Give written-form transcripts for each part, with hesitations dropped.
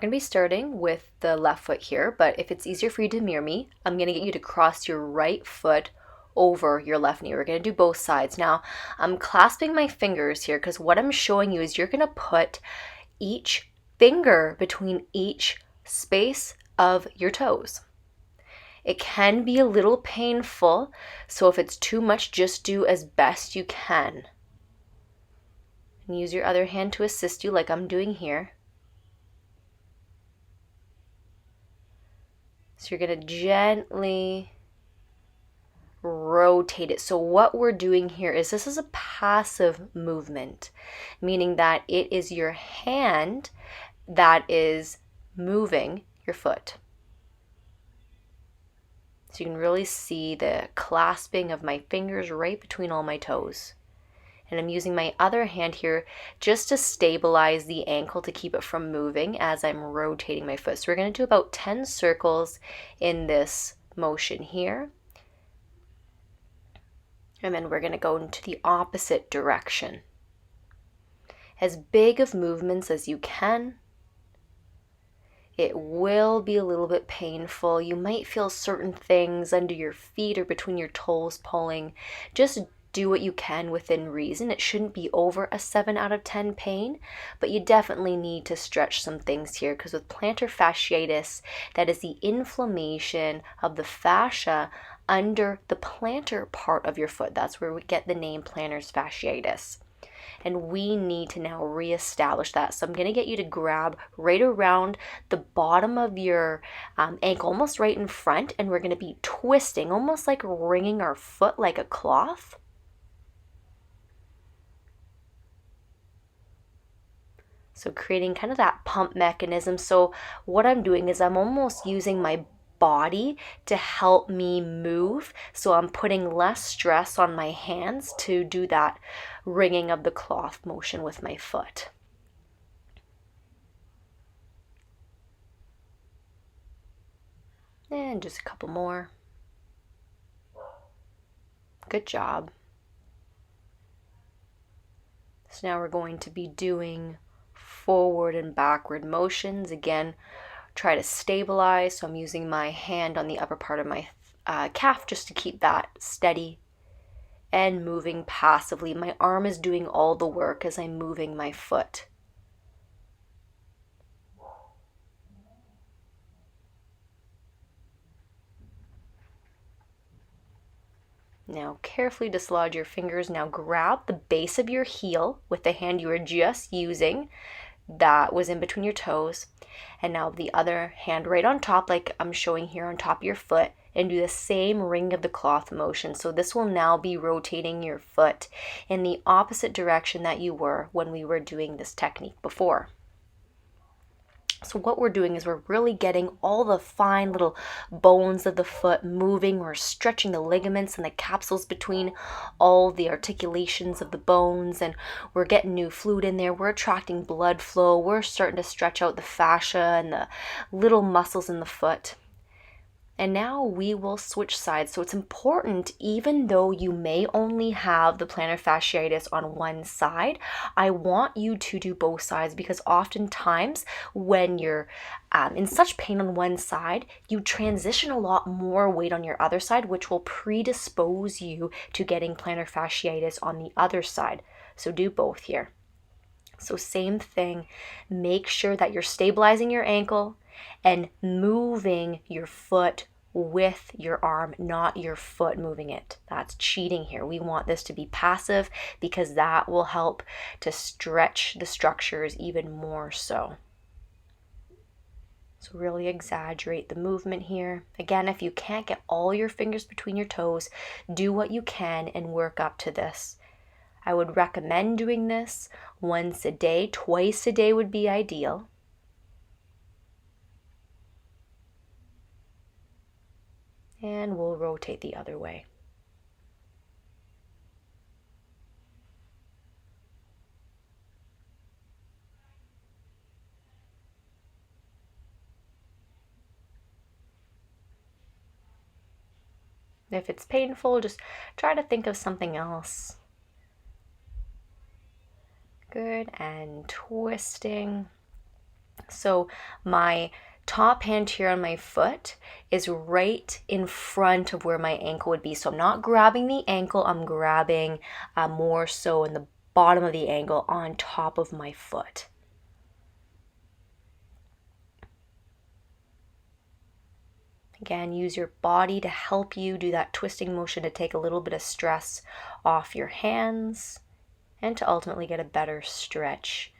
going to be starting with the left foot here, but if it's easier for you to mirror me, I'm going to get you to cross your right foot over your left knee. We're going to do both sides. Now, I'm clasping my fingers here because what I'm showing you is you're going to put each finger between each space of your toes. It can be a little painful, so if it's too much, just do as best you can. And use your other hand to assist you like I'm doing here. So you're going to gently rotate it. So what we're doing here is this is a passive movement, meaning that it is your hand that is moving your foot. So you can really see the clasping of my fingers right between all my toes. And I'm using my other hand here just to stabilize the ankle to keep it from moving as I'm rotating my foot. So we're going to do about 10 circles in this motion here. And then we're going to go into the opposite direction. As big of movements as you can. It will be a little bit painful. You might feel certain things under your feet or between your toes pulling. Just do what you can within reason. It shouldn't be over a 7 out of 10 pain, but you definitely need to stretch some things here because with plantar fasciitis, that is the inflammation of the fascia under the plantar part of your foot. That's where we get the name plantar fasciitis. And we need to now reestablish that. So I'm going to get you to grab right around the bottom of your ankle, almost right in front, and we're going to be twisting, almost like wringing our foot like a cloth. So creating kind of that pump mechanism. So what I'm doing is I'm almost using my body to help me move. So I'm putting less stress on my hands to do that wringing of the cloth motion with my foot. And just a couple more. Good job. So now we're going to be doing forward and backward motions. Again, try to stabilize. So I'm using my hand on the upper part of my calf just to keep that steady and moving passively. My arm is doing all the work as I'm moving my foot. Now carefully dislodge your fingers. Now grab the base of your heel with the hand you were just using that was in between your toes, and now the other hand right on top like I'm showing here on top of your foot, and do the same ring of the cloth motion. So this will now be rotating your foot in the opposite direction that you were when we were doing this technique before. So what we're doing is we're really getting all the fine little bones of the foot moving. We're stretching the ligaments and the capsules between all the articulations of the bones, and we're getting new fluid in there. We're attracting blood flow. We're starting to stretch out the fascia and the little muscles in the foot. And now we will switch sides. So it's important, even though you may only have the plantar fasciitis on one side, I want you to do both sides, because oftentimes when you're in such pain on one side, you transition a lot more weight on your other side, which will predispose you to getting plantar fasciitis on the other side. So do both here. So same thing, make sure that you're stabilizing your ankle and moving your foot with your arm, not your foot moving it. That's cheating here. We want this to be passive because that will help to stretch the structures even more so. So really exaggerate the movement here. Again, if you can't get all your fingers between your toes, do what you can and work up to this. I would recommend doing this once a day. Twice a day would be ideal. And we'll rotate the other way. If it's painful, just try to think of something else. Good, and twisting. So my top hand here on my foot is right in front of where my ankle would be. So I'm not grabbing the ankle, I'm grabbing more so in the bottom of the ankle on top of my foot. Again, use your body to help you do that twisting motion to take a little bit of stress off your hands and to ultimately get a better stretch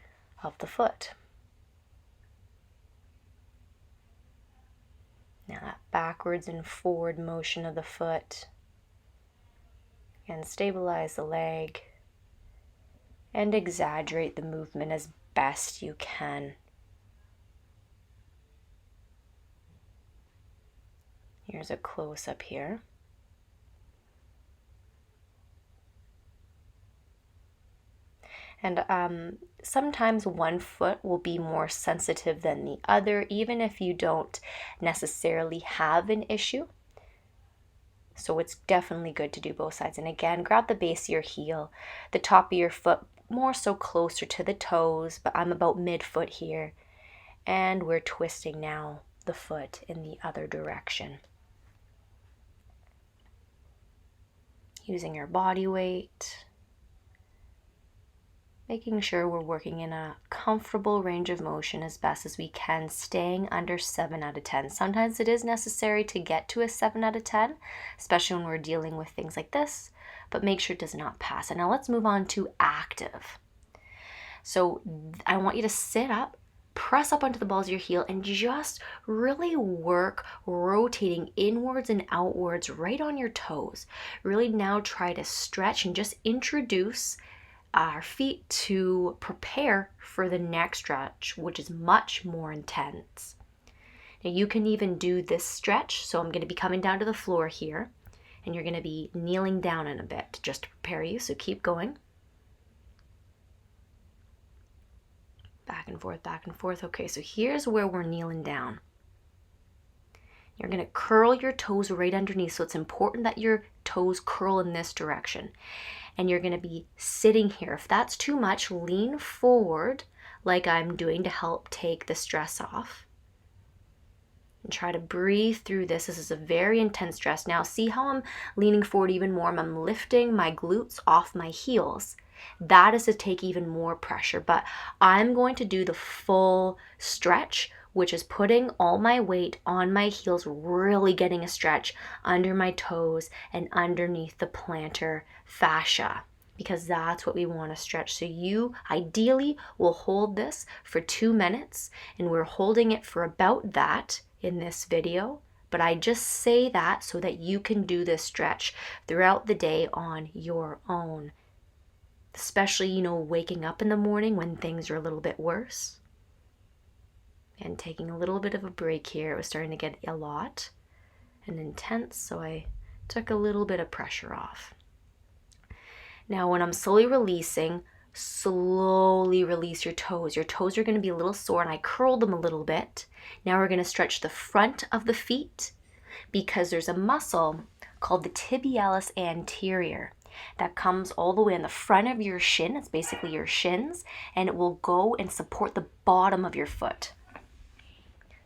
of the foot. Now that backwards and forward motion of the foot. And stabilize the leg and exaggerate the movement as best you can. Here's a close-up here. And sometimes one foot will be more sensitive than the other, even if you don't necessarily have an issue. So it's definitely good to do both sides. And again, grab the base of your heel, the top of your foot more so closer to the toes, but I'm about mid-foot here. And we're twisting now the foot in the other direction. Using your body weight, making sure we're working in a comfortable range of motion as best as we can, staying under 7 out of 10. Sometimes it is necessary to get to a 7 out of 10, especially when we're dealing with things like this, but make sure it does not pass. And now let's move on to active. So I want you to sit up, press up onto the balls of your heel, and just really work rotating inwards and outwards right on your toes. Really now try to stretch and just introduce our feet to prepare for the next stretch, which is much more intense. Now you can even do this stretch. So I'm going to be coming down to the floor here, and you're going to be kneeling down in a bit just to prepare you. So keep going. Back and forth, back and forth. Okay, so here's where we're kneeling down. You're going to curl your toes right underneath. So it's important that your toes curl in this direction. And you're going to be sitting here. If that's too much, lean forward like I'm doing to help take the stress off. And try to breathe through this. This is a very intense stress. Now see how I'm leaning forward even more. I'm lifting my glutes off my heels. That is to take even more pressure, but I'm going to do the full stretch, which is putting all my weight on my heels, really getting a stretch under my toes and underneath the plantar fascia, because that's what we want to stretch. So you ideally will hold this for 2 minutes, and we're holding it for about that in this video. But I just say that so that you can do this stretch throughout the day on your own. Especially, waking up in the morning when things are a little bit worse. And taking a little bit of a break here. It was starting to get a lot and intense, so I took a little bit of pressure off. Now when I'm slowly releasing, slowly release your toes. Your toes are going to be a little sore, and I curled them a little bit. Now we're going to stretch the front of the feet because there's a muscle called the tibialis anterior that comes all the way in the front of your shin. It's basically your shins, and it will go and support the bottom of your foot.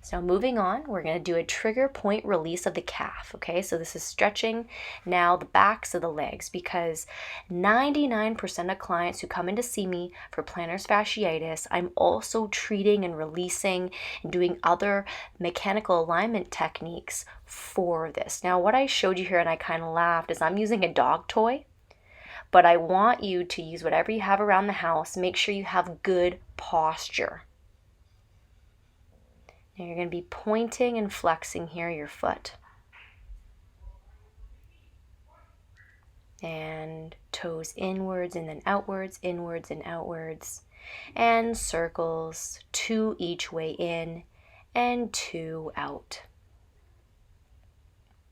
So moving on, we're going to do a trigger point release of the calf. Okay, so this is stretching now the backs of the legs, because 99% of clients who come in to see me for plantar fasciitis, I'm also treating and releasing and doing other mechanical alignment techniques for this. Now what I showed you here, and I kind of laughed, is I'm using a dog toy. But I want you to use whatever you have around the house. Make sure you have good posture. Now you're going to be pointing and flexing here your foot. And toes inwards and then outwards, inwards and outwards. And circles, 2 each way in and 2 out.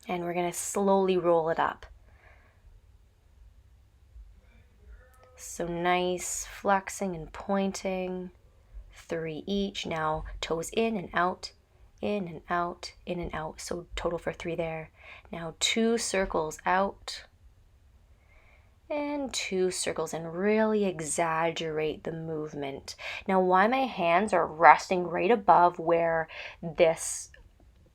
And we're going to slowly roll it up. So nice flexing and pointing, 3 each. Now toes in and out, in and out, in and out. So total for 3 there. Now 2 circles out and 2 circles, and really exaggerate the movement. Now, why my hands are resting right above where this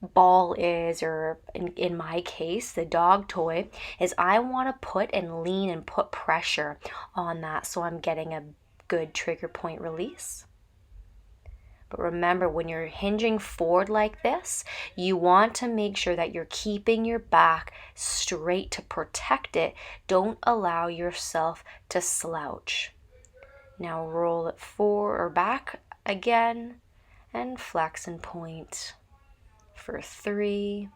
ball is, or in my case, the dog toy, is I want to put and lean and put pressure on that so I'm getting a good trigger point release. But remember, when you're hinging forward like this, you want to make sure that you're keeping your back straight to protect it. Don't allow yourself to slouch. Now roll it forward or back again and flex and point for 3.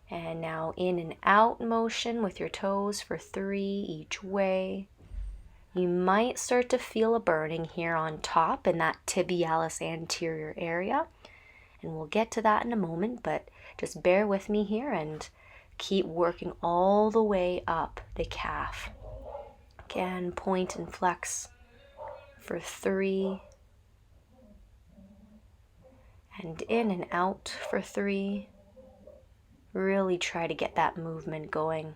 And now in and out motion with your toes for 3 each way. You might start to feel a burning here on top in that tibialis anterior area. And we'll get to that in a moment, but just bear with me here and keep working all the way up the calf. Again, point and flex for 3. And in and out for 3. Really try to get that movement going.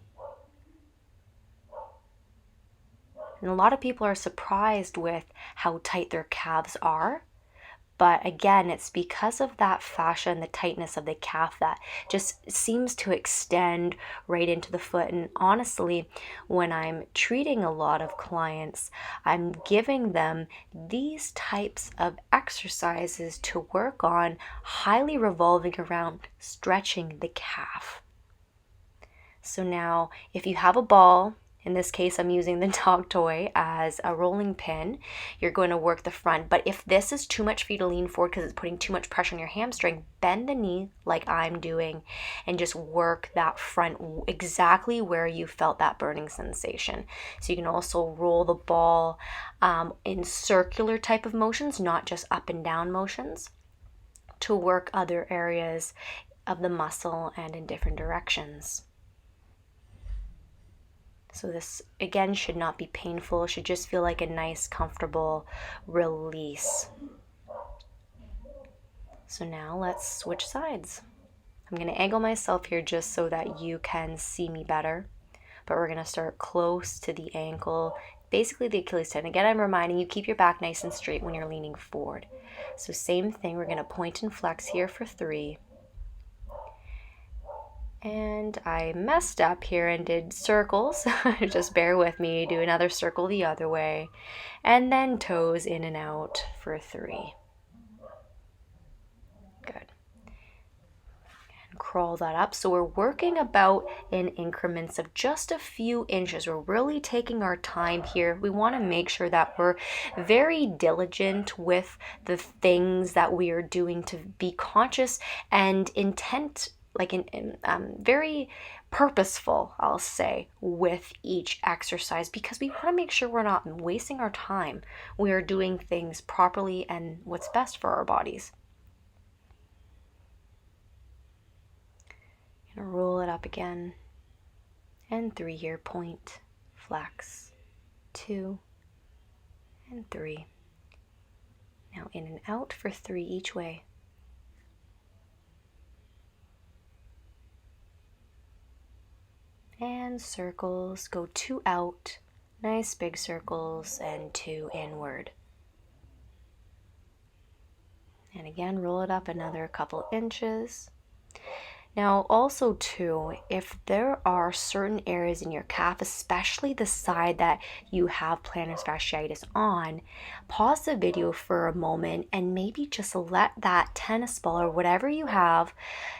And a lot of people are surprised with how tight their calves are. But again, it's because of that fascia and the tightness of the calf that just seems to extend right into the foot. And honestly, when I'm treating a lot of clients, I'm giving them these types of exercises to work on, highly revolving around stretching the calf. So now, if you have a ball, in this case, I'm using the dog toy as a rolling pin, you're going to work the front. But if this is too much for you to lean forward because it's putting too much pressure on your hamstring, bend the knee like I'm doing and just work that front exactly where you felt that burning sensation. So you can also roll the ball in circular type of motions, not just up and down motions, to work other areas of the muscle and in different directions. So this, again, should not be painful. It should just feel like a nice, comfortable release. So now let's switch sides. I'm going to angle myself here just so that you can see me better. But we're going to start close to the ankle, basically the Achilles tendon. Again, I'm reminding you, keep your back nice and straight when you're leaning forward. So same thing, we're going to point and flex here for 3. And I messed up here and did circles. Just bear with me. Do another circle the other way. And then toes in and out for 3. Good. And crawl that up. So we're working about in increments of just a few inches. We're really taking our time here. We want to make sure that we're very diligent with the things that we are doing, to be conscious and intent, like very purposeful, I'll say, with each exercise, because we want to make sure we're not wasting our time. We are doing things properly and what's best for our bodies. Gonna roll it up again. And 3 here, point, flex, 2, and 3. Now in and out for 3 each way. And circles, go 2 out, nice big circles, and 2 inward. And again, roll it up another couple inches. Now also too, if there are certain areas in your calf, especially the side that you have plantar fasciitis on, pause the video for a moment and maybe just let that tennis ball or whatever you have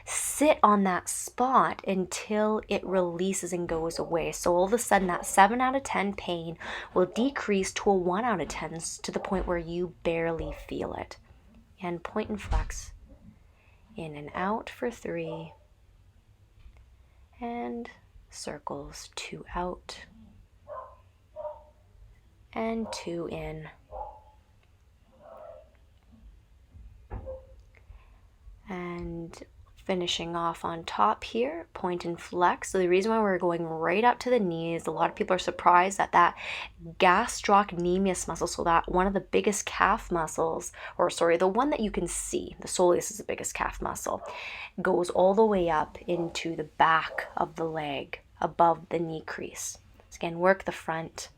sit on that spot until it releases and goes away. So all of a sudden that 7 out of 10 pain will decrease to a 1 out of 10, to the point where you barely feel it. And point and flex. In and out for 3. And circles, 2 out and 2 in. And finishing off on top here, point and flex. So the reason why we're going right up to the knees, a lot of people are surprised that that gastrocnemius muscle, so that one of the biggest calf muscles, or sorry, the one that you can see, the soleus is the biggest calf muscle, goes all the way up into the back of the leg above the knee crease. So again, work the front.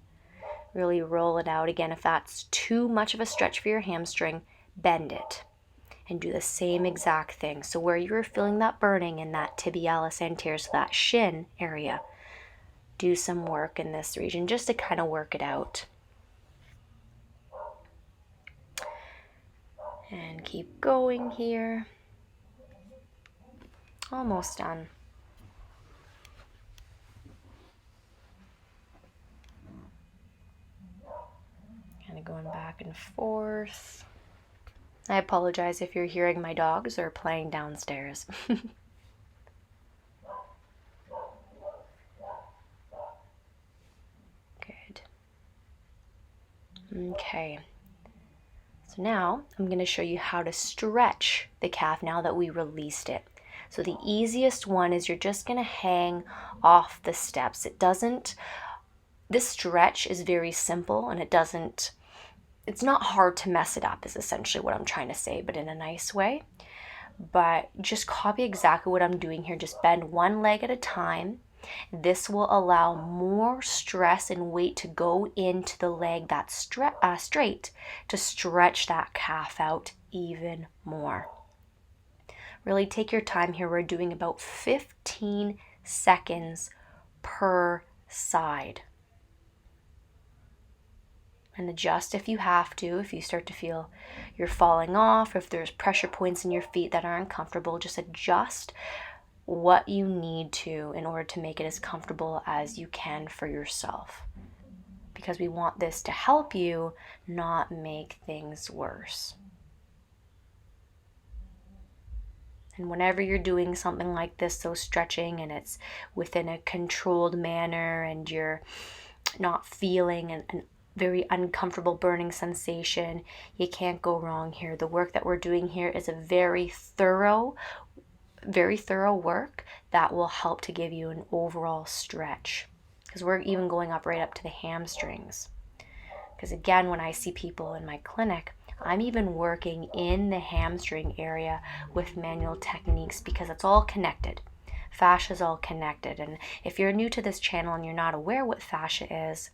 Really roll it out. Again, if that's too much of a stretch for your hamstring, bend it. And do the same exact thing. So where you're feeling that burning in that tibialis anterior, so that shin area, do some work in this region just to kind of work it out. And keep going here. Almost done. Kind of going back and forth. I apologize if you're hearing my dogs or playing downstairs. Good. Okay. So now I'm going to show you how to stretch the calf now that we released it. So the easiest one is you're just going to hang off the steps. This stretch is very simple and it's not hard to mess it up is essentially what I'm trying to say, but in a nice way. But just copy exactly what I'm doing here. Just bend one leg at a time. This will allow more stress and weight to go into the leg that's straight to stretch that calf out even more. Really take your time here. We're doing about 15 seconds per side. And adjust if you have to. If you start to feel you're falling off, if there's pressure points in your feet that are uncomfortable, just adjust what you need to in order to make it as comfortable as you can for yourself. Because we want this to help you, not make things worse. And whenever you're doing something like this, so stretching, and it's within a controlled manner and you're not feeling an very uncomfortable burning sensation, you can't go wrong here. The work that we're doing here is a very thorough work that will help to give you an overall stretch. Because we're even going right up to the hamstrings. Because again, when I see people in my clinic, I'm even working in the hamstring area with manual techniques because it's all connected. Fascia is all connected. And if you're new to this channel and you're not aware what fascia is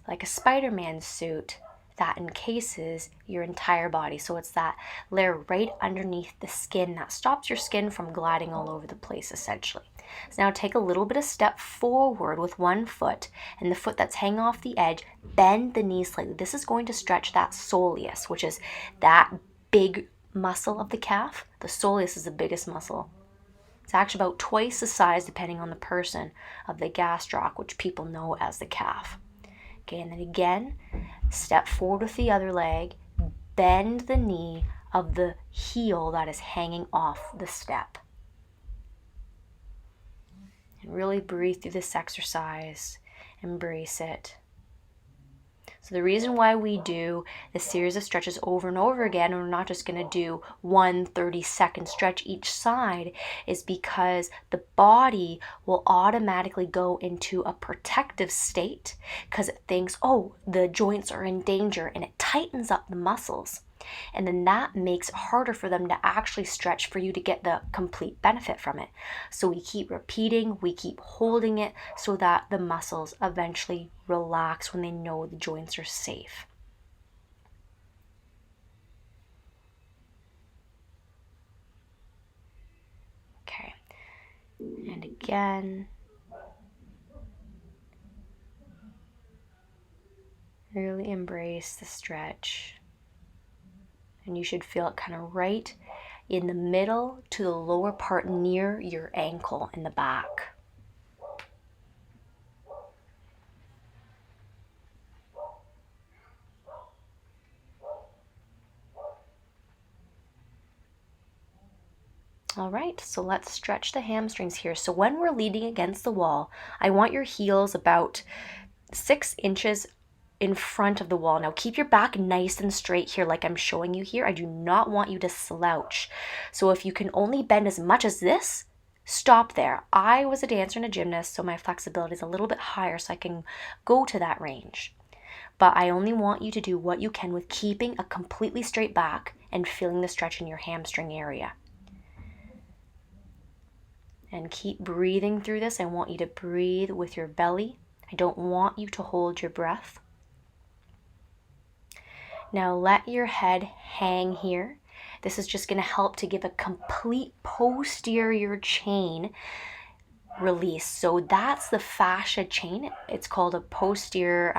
like a Spider-Man suit that encases your entire body. So it's that layer right underneath the skin that stops your skin from gliding all over the place, essentially. So now take a little bit of step forward with one foot, and the foot that's hanging off the edge, bend the knee slightly. This is going to stretch that soleus, which is that big muscle of the calf. The soleus is the biggest muscle. It's actually about twice the size, depending on the person, of the gastroc, which people know as the calf. Okay, and then again, step forward with the other leg, bend the knee of the heel that is hanging off the step. And really breathe through this exercise, embrace it. So the reason why we do this series of stretches over and over again, and we're not just going to do one 30-second stretch each side, is because the body will automatically go into a protective state because it thinks, oh, the joints are in danger, and it tightens up the muscles. And then that makes it harder for them to actually stretch for you to get the complete benefit from it. So we keep repeating, we keep holding it so that the muscles eventually relax when they know the joints are safe. Okay, and again, really embrace the stretch. And you should feel it kind of right in the middle to the lower part near your ankle in the back. All right, so let's stretch the hamstrings here. So when we're leaning against the wall, I want your heels about 6 inches in front of the wall. Now keep your back nice and straight here like I'm showing you here. I do not want you to slouch. So if you can only bend as much as this, stop there. I was a dancer and a gymnast, so my flexibility is a little bit higher so I can go to that range. But I only want you to do what you can with keeping a completely straight back and feeling the stretch in your hamstring area. And keep breathing through this. I want you to breathe with your belly. I don't want you to hold your breath. Now let your head hang here. This is just going to help to give a complete posterior chain release. So that's the fascia chain. It's called a posterior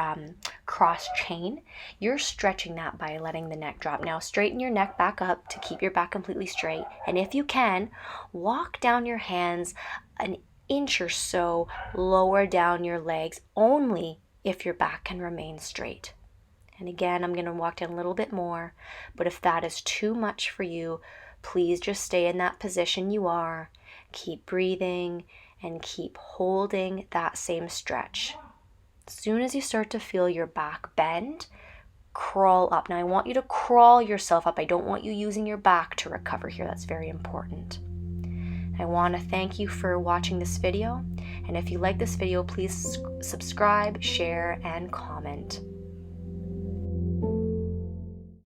cross chain. You're stretching that by letting the neck drop. Now straighten your neck back up to keep your back completely straight. And if you can, walk down your hands an inch or so lower down your legs, only if your back can remain straight. And again, I'm going to walk down a little bit more, but if that is too much for you, please just stay in that position you are. Keep breathing and keep holding that same stretch. As soon as you start to feel your back bend, crawl up. Now I want you to crawl yourself up. I don't want you using your back to recover here. That's very important. I want to thank you for watching this video. And if you like this video, please subscribe, share, and comment.